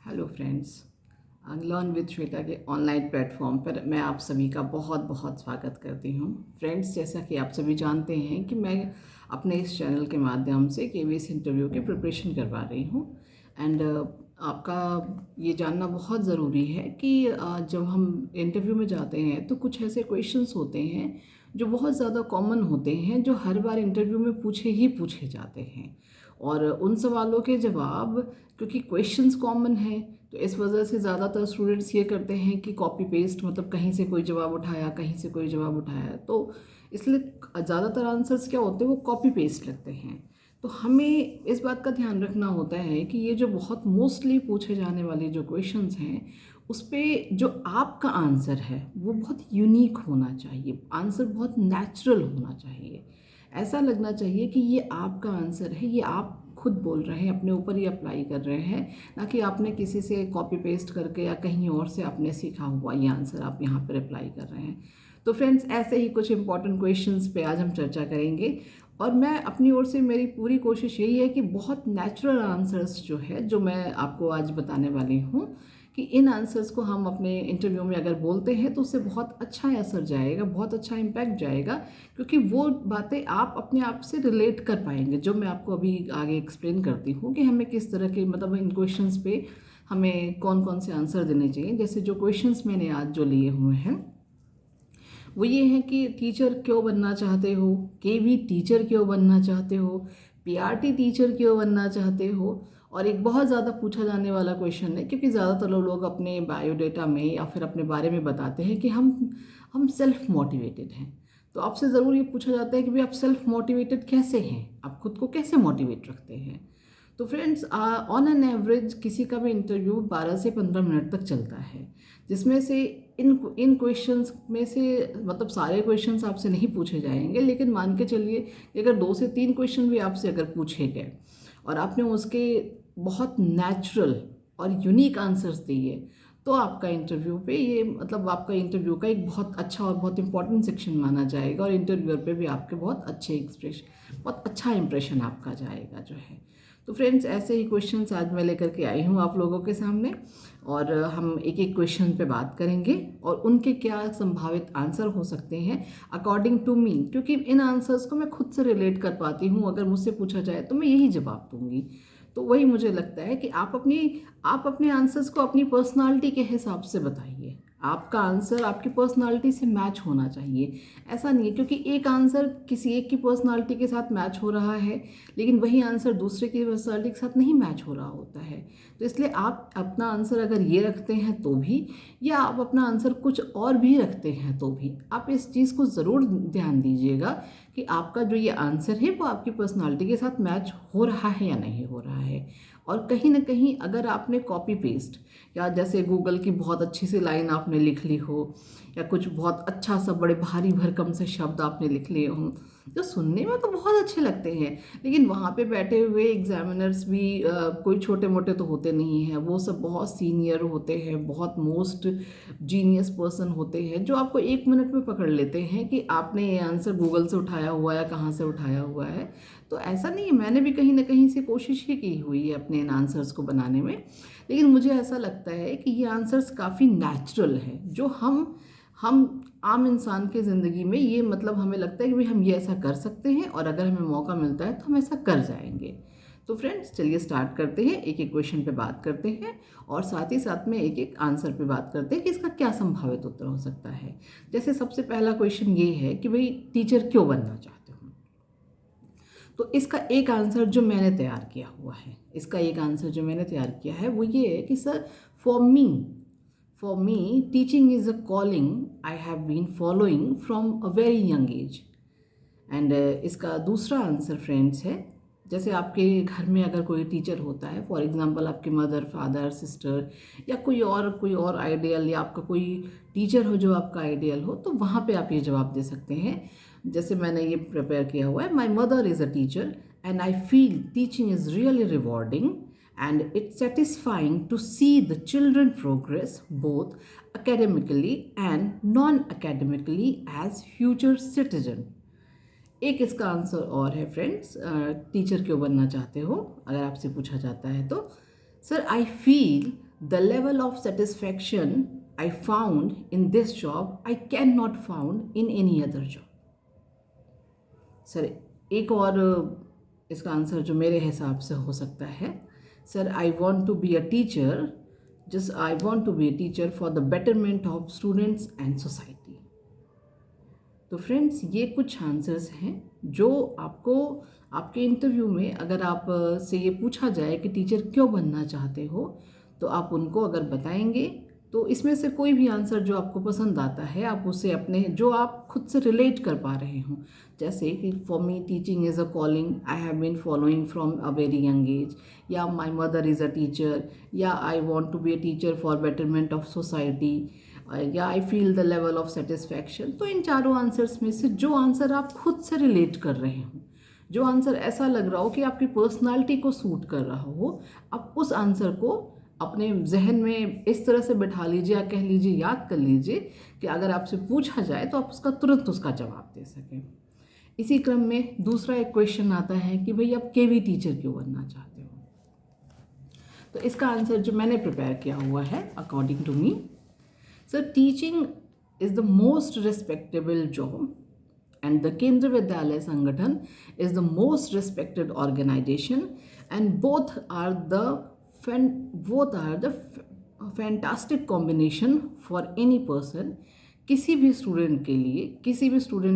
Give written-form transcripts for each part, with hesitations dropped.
Hello friends, learn with Shweta के online platform पर मैं आप सभी का बहुत बहुत स्वागत करती हूँ। फ्रेंड्स, जैसा कि आप सभी जानते हैं कि मैं अपने इस चैनल के माध्यम से केवीएस इंटरव्यू की प्रिपरेशन करवा रही हूँ। एंड आपका ये जानना बहुत ज़रूरी है कि जब हम इंटरव्यू में जाते हैं तो कुछ ऐसे क्वेश्चंस होते हैं जो बहुत ज़्यादा कॉमन होते हैं, जो हर बार इंटरव्यू में पूछे जाते हैं। और उन सवालों के जवाब, क्योंकि क्वेश्चंस कॉमन हैं, तो इस वजह से ज़्यादातर स्टूडेंट्स ये करते हैं कि कॉपी पेस्ट, मतलब कहीं से कोई जवाब उठाया, कहीं से कोई जवाब उठाया, तो इसलिए ज़्यादातर आंसर्स क्या होते हैं, वो कॉपी पेस्ट लगते हैं। तो हमें इस बात का ध्यान रखना होता है कि ये जो बहुत मोस्टली पूछे जाने वाले जो क्वेश्चंस हैं, उस पर जो आपका आंसर है वो बहुत यूनिक होना चाहिए, आंसर बहुत नेचुरल होना चाहिए। ऐसा लगना चाहिए कि ये आपका आंसर है, ये आप खुद बोल रहे हैं, अपने ऊपर ही अप्लाई कर रहे हैं, ना कि आपने किसी से कॉपी पेस्ट करके या कहीं और से आपने सीखा हुआ ये आंसर आप यहाँ पर अप्लाई कर रहे हैं। तो फ्रेंड्स, ऐसे ही कुछ इंपॉर्टेंट क्वेश्चंस पे आज हम चर्चा करेंगे। और मैं अपनी ओर से, मेरी पूरी कोशिश यही है कि बहुत नेचुरल आंसर्स जो है, जो मैं आपको आज बताने वाली हूँ, कि इन आंसर्स को हम अपने इंटरव्यू में अगर बोलते हैं तो उससे बहुत अच्छा असर जाएगा, बहुत अच्छा इम्पैक्ट जाएगा, क्योंकि वो बातें आप अपने आप से रिलेट कर पाएंगे, जो मैं आपको अभी आगे एक्सप्लेन करती हूँ कि हमें किस तरह के, मतलब इन क्वेश्चंस पे हमें कौन कौन से आंसर देने चाहिए। जैसे जो क्वेश्चंस मैंने आज जो लिए हुए हैं वो ये है कि टीचर क्यों बनना चाहते हो, केवी टीचर क्यों बनना चाहते हो, पीआरटी टीचर क्यों बनना चाहते हो। और एक बहुत ज़्यादा पूछा जाने वाला क्वेश्चन है, क्योंकि ज़्यादातर लोग अपने बायोडेटा में या फिर अपने बारे में बताते हैं कि हम सेल्फ मोटिवेटेड हैं। तो आपसे ज़रूर ये पूछा जाता है कि भाई आप सेल्फ मोटिवेटेड कैसे हैं, आप खुद को कैसे मोटिवेट रखते हैं। तो फ्रेंड्स, ऑन एन एवरेज किसी का भी इंटरव्यू 12 से 15 मिनट तक चलता है, जिसमें से इन क्वेश्चंस में से, मतलब सारे क्वेश्चंस आपसे नहीं पूछे जाएंगे, लेकिन मान के चलिए कि अगर 2 से 3 क्वेश्चन भी आपसे अगर पूछे गए और आपने उसके बहुत नेचुरल और यूनिक आंसर्स दिए, तो आपका इंटरव्यू पे ये, मतलब आपका इंटरव्यू का एक बहुत अच्छा और बहुत इंपॉर्टेंट सेक्शन माना जाएगा, और इंटरव्यूअर पे भी आपके बहुत अच्छे एक्सप्रेशन, बहुत अच्छा इंप्रेशन आपका जाएगा जो है। तो फ्रेंड्स, ऐसे ही क्वेश्चंस आज मैं लेकर के आई हूँ आप लोगों के सामने, और हम एक एक क्वेश्चन पे बात करेंगे और उनके क्या संभावित आंसर हो सकते हैं अकॉर्डिंग टू मी, क्योंकि इन आंसर्स को मैं खुद से रिलेट कर पाती हूँ। अगर मुझसे पूछा जाए तो मैं यही जवाब दूंगी। तो वही मुझे लगता है कि आप अपने आंसर्स को अपनी पर्सनालिटी के हिसाब से बताइए। आपका आंसर आपकी पर्सनालिटी से मैच होना चाहिए। ऐसा नहीं है क्योंकि एक आंसर किसी एक की पर्सनालिटी के साथ मैच हो रहा है, लेकिन वही आंसर दूसरे की पर्सनालिटी के साथ नहीं मैच हो रहा होता है। तो इसलिए आप अपना आंसर अगर ये रखते हैं तो भी, या आप अपना आंसर कुछ और भी रखते हैं तो भी, आप इस चीज़ को ज़रूर ध्यान दीजिएगा कि आपका जो ये आंसर है वो आपकी पर्सनालिटी के साथ मैच हो रहा है या नहीं हो रहा है। और कहीं ना कहीं अगर आपने कॉपी पेस्ट, या जैसे गूगल की बहुत अच्छी सी लाइन आपने लिख ली हो, या कुछ बहुत अच्छा सा बड़े भारी भरकम से शब्द आपने लिख लिए हों, जो सुनने में तो बहुत अच्छे लगते हैं, लेकिन वहाँ पे बैठे हुए एग्जामिनर्स भी कोई छोटे मोटे तो होते नहीं हैं, वो सब बहुत सीनियर होते हैं, बहुत मोस्ट जीनियस पर्सन होते हैं, जो आपको 1 मिनट में पकड़ लेते हैं कि आपने ये आंसर गूगल से उठाया हुआ है या कहाँ से उठाया हुआ है। तो ऐसा नहीं है, मैंने भी कहीं ना कहीं से कोशिश ही की हुई है अपने इन आंसर्स को बनाने में, लेकिन मुझे ऐसा लगता है कि ये आंसर्स काफ़ी नेचुरल है, जो हम आम इंसान की ज़िंदगी में, ये मतलब हमें लगता है कि भाई हम ये ऐसा कर सकते हैं, और अगर हमें मौका मिलता है तो हम ऐसा कर जाएंगे। तो फ्रेंड्स, चलिए स्टार्ट करते हैं, एक एक क्वेश्चन पे बात करते हैं, और साथ ही साथ में एक एक आंसर पे बात करते हैं कि इसका क्या संभावित उत्तर हो सकता है। जैसे सबसे पहला क्वेश्चन ये है कि भाई टीचर क्यों बनना चाहते हो। तो इसका एक आंसर जो मैंने तैयार किया हुआ है, इसका एक आंसर जो मैंने तैयार किया है वो ये है कि sir, for me teaching is a calling I have been following from a very young age. And इसका दूसरा आंसर फ्रेंड्स है, जैसे आपके घर में अगर कोई टीचर होता है, फॉर एग्जांपल आपके मदर, फादर, सिस्टर, या कोई और आइडियल, या आपका कोई टीचर हो जो आपका आइडियल हो, तो वहाँ पे आप ये जवाब दे सकते हैं। जैसे मैंने ये प्रिपेयर किया हुआ है, माई mother is a teacher and I feel teaching is really rewarding and it's satisfying to see the children progress both academically and non-academically as future citizen। एक इसका आंसर और है फ्रेंड्स, टीचर क्यों बनना चाहते हो अगर आपसे पूछा जाता है तो, sir I feel the level of satisfaction I found in this job I can not found in any other job. Sir एक और इसका आंसर जो मेरे हिसाब से हो सकता है, sir I want to be a teacher, just I want to be a teacher for the betterment of students and society. तो फ्रेंड्स ये कुछ आंसर्स हैं जो आपको आपके इंटरव्यू में अगर आप से ये पूछा जाए कि टीचर क्यों बनना चाहते हो, तो आप उनको अगर बताएंगे तो इसमें से कोई भी आंसर जो आपको पसंद आता है आप उसे अपने जो आप खुद से रिलेट कर पा रहे हों, जैसे कि for me teaching is a calling I have been following from a very young age, या my mother is a teacher, या I want to be a teacher for betterment of society, या I feel the level of satisfaction. तो इन चारों answers में से जो answer आप खुद से रिलेट कर रहे हो, जो आंसर ऐसा लग रहा हो कि आपकी पर्सनालिटी को सूट कर रहा हो, आप उस आंसर को अपने जहन में इस तरह से बैठा लीजिए या कह लीजिए, याद कर लीजिए कि अगर आपसे पूछा जाए तो आप उसका तुरंत उसका जवाब दे सकें। इसी क्रम में दूसरा एक क्वेश्चन आता है कि भाई आप केवी टीचर क्यों बनना चाहते हो। तो इसका आंसर जो मैंने प्रिपेयर किया हुआ है according to me, sir teaching is the most respectable job and the Kendriya Vidyalaya Sangathan is the most respected organization, and both are the fantastic combination for any person। किसी भी student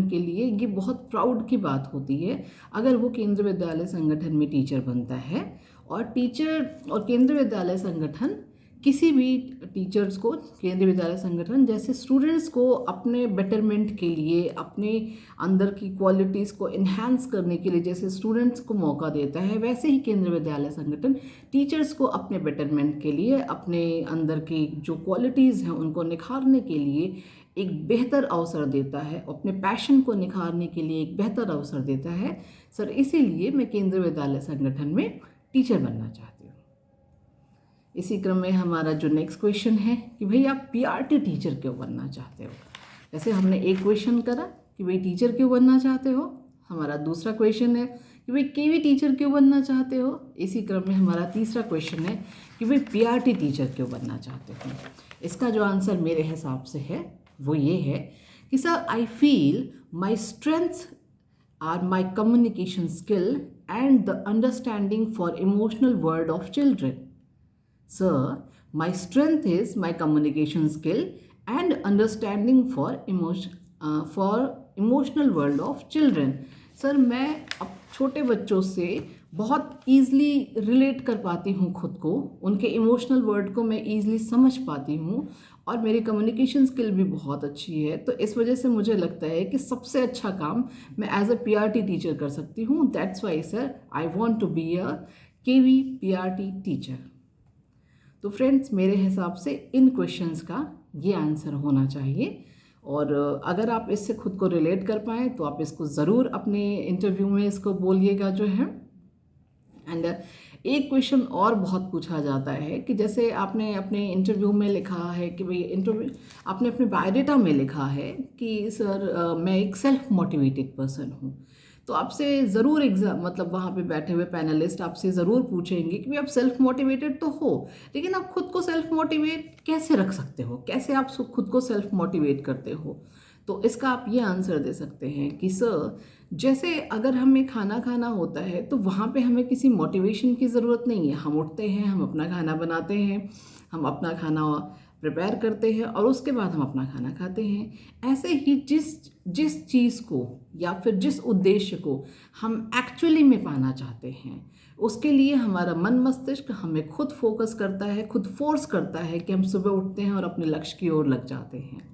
के लिए ये बहुत proud की बात होती है अगर वो केंद्रीय विद्यालय संगठन में टीचर बनता है, और केंद्रीय विद्यालय संगठन किसी भी टीचर्स को, केंद्रीय विद्यालय संगठन जैसे स्टूडेंट्स को अपने बेटरमेंट के लिए, अपने अंदर की क्वालिटीज़ को इन्हांस करने के लिए जैसे स्टूडेंट्स को मौका देता है, वैसे ही केंद्रीय विद्यालय संगठन टीचर्स को अपने बेटरमेंट के लिए, अपने अंदर की जो क्वालिटीज़ हैं उनको निखारने के लिए एक बेहतर अवसर देता है, अपने पैशन को निखारने के लिए एक बेहतर अवसर देता है। सर इसीलिए मैं केंद्रीय विद्यालय संगठन में टीचर बनना चाहती हूँ। इसी क्रम में हमारा जो नेक्स्ट क्वेश्चन है कि भाई आप पीआरटी टीचर क्यों बनना चाहते हो। जैसे हमने एक क्वेश्चन करा कि भाई टीचर क्यों बनना चाहते हो, हमारा दूसरा क्वेश्चन है कि भाई केवी टीचर क्यों बनना चाहते हो। इसी क्रम में हमारा तीसरा क्वेश्चन है कि भाई पीआरटी टीचर क्यों बनना चाहते हो। इसका जो आंसर मेरे हिसाब से है वो ये है कि sir I feel my strengths are my communication skill and the understanding for emotional world of children. Sir, my strength is my communication skill and understanding for emotional world of children. Sir मैं अब छोटे बच्चों से बहुत easily relate कर पाती हूँ खुद को, उनके इमोशनल वर्ड को मैं ईज़िली समझ पाती हूँ, और मेरी कम्युनिकेशन स्किल भी बहुत अच्छी है। तो इस वजह से मुझे लगता है कि सबसे अच्छा काम मैं एज अ पीआरटी टीचर कर सकती हूँ। That's why sir I want to be a KV PRT teacher. तो फ्रेंड्स मेरे हिसाब से इन क्वेश्चंस का ये आंसर होना चाहिए, और अगर आप इससे खुद को रिलेट कर पाएँ तो आप इसको ज़रूर अपने इंटरव्यू में इसको बोलिएगा जो है। एंड एक क्वेश्चन और बहुत पूछा जाता है कि जैसे आपने अपने इंटरव्यू में लिखा है कि भाई आपने अपने बायोडाटा में लिखा है कि सर मैं एक सेल्फ मोटिवेटेड पर्सन हूँ, तो आपसे ज़रूर मतलब वहाँ पे बैठे हुए पैनलिस्ट आपसे ज़रूर पूछेंगे कि भाई आप सेल्फ मोटिवेटेड तो हो, लेकिन आप खुद को सेल्फ मोटिवेट कैसे रख सकते हो, कैसे आप खुद को सेल्फ मोटिवेट करते हो। तो इसका आप ये आंसर दे सकते हैं कि सर जैसे अगर हमें खाना खाना होता है तो वहाँ पे हमें किसी मोटिवेशन की ज़रूरत नहीं है। हम उठते हैं, हम अपना खाना बनाते हैं, हम अपना खाना प्रिपेयर करते हैं और उसके बाद हम अपना खाना खाते हैं। ऐसे ही जिस चीज़ को या फिर जिस उद्देश्य को हम एक्चुअली में पाना चाहते हैं, उसके लिए हमारा मन मस्तिष्क हमें खुद फोकस करता है, खुद फोर्स करता है कि हम सुबह उठते हैं और अपने लक्ष्य की ओर लग जाते हैं।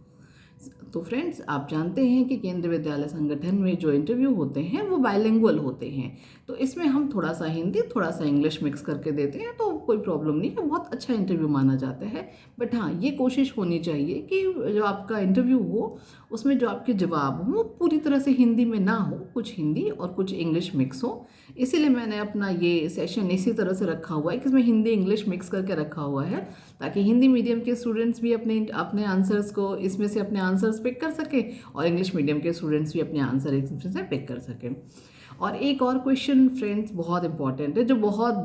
तो फ्रेंड्स आप जानते हैं कि केंद्रीय विद्यालय संगठन में जो इंटरव्यू होते हैं वो बाइलिंगुअल होते हैं, तो इसमें हम थोड़ा सा हिंदी थोड़ा सा इंग्लिश मिक्स करके देते हैं, तो कोई प्रॉब्लम नहीं है, बहुत अच्छा इंटरव्यू माना जाता है। बट हाँ, ये कोशिश होनी चाहिए कि जो आपका इंटरव्यू हो उसमें जो आपके जवाब हो वो पूरी तरह से हिंदी में ना हो, कुछ हिंदी और कुछ इंग्लिश मिक्स हो। इसीलिए मैंने अपना ये सेशन इसी तरह से रखा हुआ है कि इसमें हिंदी इंग्लिश मिक्स करके रखा हुआ है, ताकि हिंदी मीडियम के स्टूडेंट्स भी अपने आंसर्स को इसमें से अपने आंसर्स पिक कर सकें और इंग्लिश मीडियम के स्टूडेंट्स भी अपने आंसर इसमें से पिक कर सकें। और एक और क्वेश्चन फ्रेंड्स बहुत इंपॉर्टेंट है, जो बहुत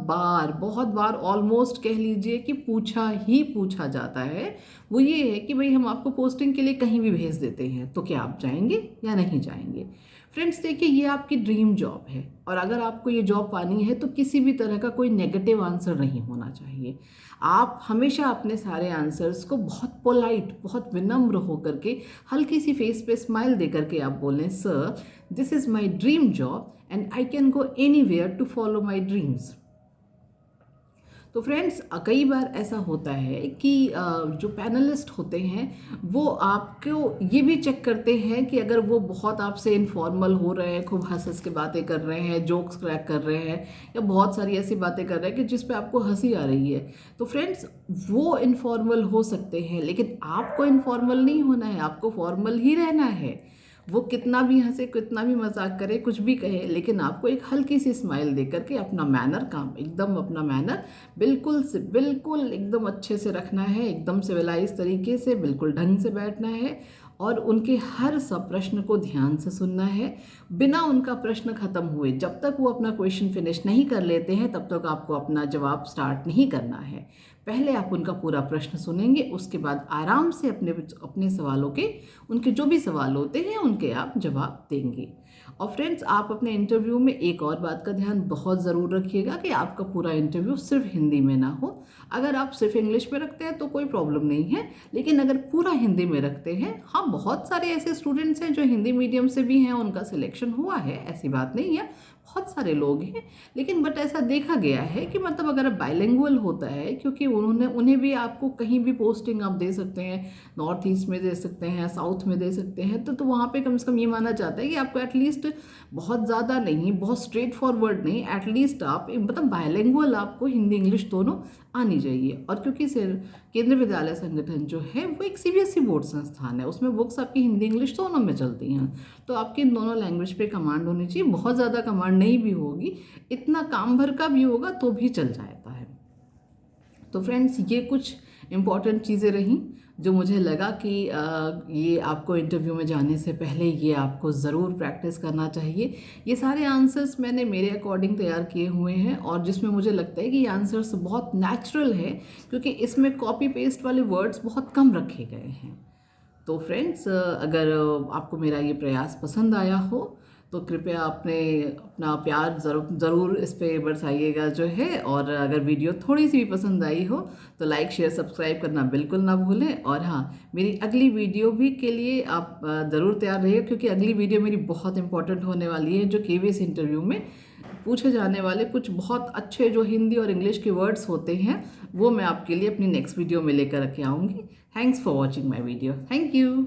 बार ऑलमोस्ट कह लीजिए कि पूछा जाता है। वो ये है कि भाई हम आपको पोस्टिंग के लिए कहीं भी भेज देते हैं, तो क्या आप जाएंगे या नहीं जाएंगे। फ्रेंड्स देखिए, ये आपकी ड्रीम जॉब है और अगर आपको ये जॉब पानी है तो किसी भी तरह का कोई नेगेटिव आंसर नहीं होना चाहिए। आप हमेशा अपने सारे आंसर्स को बहुत पोलाइट, बहुत विनम्र होकर के, हल्की सी फेस पे स्माइल दे करके आप बोलें, sir this is my dream job and I can go anywhere to follow my dreams. तो फ्रेंड्स कई बार ऐसा होता है कि जो पैनलिस्ट होते हैं वो आपको ये भी चेक करते हैं कि अगर वो बहुत आपसे इनफॉर्मल हो रहे हैं, खूब हंस हंस के बातें कर रहे हैं, जोक्स क्रैक कर रहे हैं, या बहुत सारी ऐसी बातें कर रहे हैं कि जिस पे आपको हंसी आ रही है, तो फ्रेंड्स वो इनफॉर्मल हो सकते हैं, लेकिन आपको इनफॉर्मल नहीं होना है, आपको फॉर्मल ही रहना है। वो कितना भी हंसे, कितना भी मजाक करे, कुछ भी कहे, लेकिन आपको एक हल्की सी स्माइल दे करके अपना मैनर, काम एकदम अपना मैनर बिल्कुल एकदम अच्छे से रखना है, एकदम सिविलाइज तरीके से, बिल्कुल ढंग से बैठना है और उनके हर सब प्रश्न को ध्यान से सुनना है, बिना उनका प्रश्न खत्म हुए। जब तक वो अपना क्वेश्चन फिनिश नहीं कर लेते हैं तब तक आपको अपना जवाब स्टार्ट नहीं करना है। पहले आप उनका पूरा प्रश्न सुनेंगे, उसके बाद आराम से अपने सवालों के, उनके जो भी सवाल होते हैं उनके आप जवाब देंगे। और फ्रेंड्स आप अपने इंटरव्यू में एक और बात का ध्यान बहुत ज़रूर रखिएगा कि आपका पूरा इंटरव्यू सिर्फ हिंदी में ना हो। अगर आप सिर्फ इंग्लिश में रखते हैं तो कोई प्रॉब्लम नहीं है, लेकिन अगर पूरा हिंदी में रखते हैं, हाँ बहुत सारे ऐसे स्टूडेंट्स हैं जो हिंदी मीडियम से भी हैं, उनका सिलेक्शन हुआ है, ऐसी बात नहीं है, बहुत सारे लोग हैं, लेकिन बट ऐसा देखा गया है कि मतलब अगर बाइलिंगुअल होता है, क्योंकि उन्हें भी आपको कहीं भी पोस्टिंग आप दे सकते हैं, नॉर्थ ईस्ट में दे सकते हैं, साउथ में दे सकते हैं, तो वहाँ पे कम से कम ये माना जाता है कि आपको एटलीस्ट बहुत ज़्यादा नहीं, बहुत स्ट्रेट फॉरवर्ड नहीं, एटलीस्ट आप मतलब बाइलिंगुअल आपको हिंदी इंग्लिश दोनों आनी चाहिए। और क्योंकि केंद्रीय विद्यालय संगठन जो है वो एक सीबीएसई बोर्ड संस्थान है, उसमें बुक्स आपकी हिंदी इंग्लिश दोनों में चलती हैं, तो आपकी इन दोनों लैंग्वेज पे कमांड होनी चाहिए। बहुत ज़्यादा कमांड नहीं भी होगी, इतना काम भर का भी होगा तो भी चल जाता है। तो फ्रेंड्स ये कुछ इम्पॉर्टेंट चीज़ें रहीं जो मुझे लगा कि ये आपको इंटरव्यू में जाने से पहले ये आपको ज़रूर प्रैक्टिस करना चाहिए। ये सारे आंसर्स मैंने मेरे अकॉर्डिंग तैयार किए हुए हैं और जिसमें मुझे लगता है कि ये आंसर्स बहुत नेचुरल है, क्योंकि इसमें कॉपी पेस्ट वाले वर्ड्स बहुत कम रखे गए हैं। तो फ्रेंड्स अगर आपको मेरा ये प्रयास पसंद आया हो तो कृपया अपना प्यार ज़रूर इस पे बरसाइएगा जो है, और अगर वीडियो थोड़ी सी भी पसंद आई हो तो लाइक शेयर सब्सक्राइब करना बिल्कुल ना भूलें। और हाँ, मेरी अगली वीडियो भी के लिए आप ज़रूर तैयार रहिए, क्योंकि अगली वीडियो मेरी बहुत इंपॉर्टेंट होने वाली है, जो केवीएस इंटरव्यू में पूछे जाने वाले कुछ बहुत अच्छे जो हिंदी और इंग्लिश के वर्ड्स होते हैं वो मैं आपके लिए अपनी नेक्स्ट वीडियो में लेकर के आऊँगी। Thanks for watching my video. Thank you.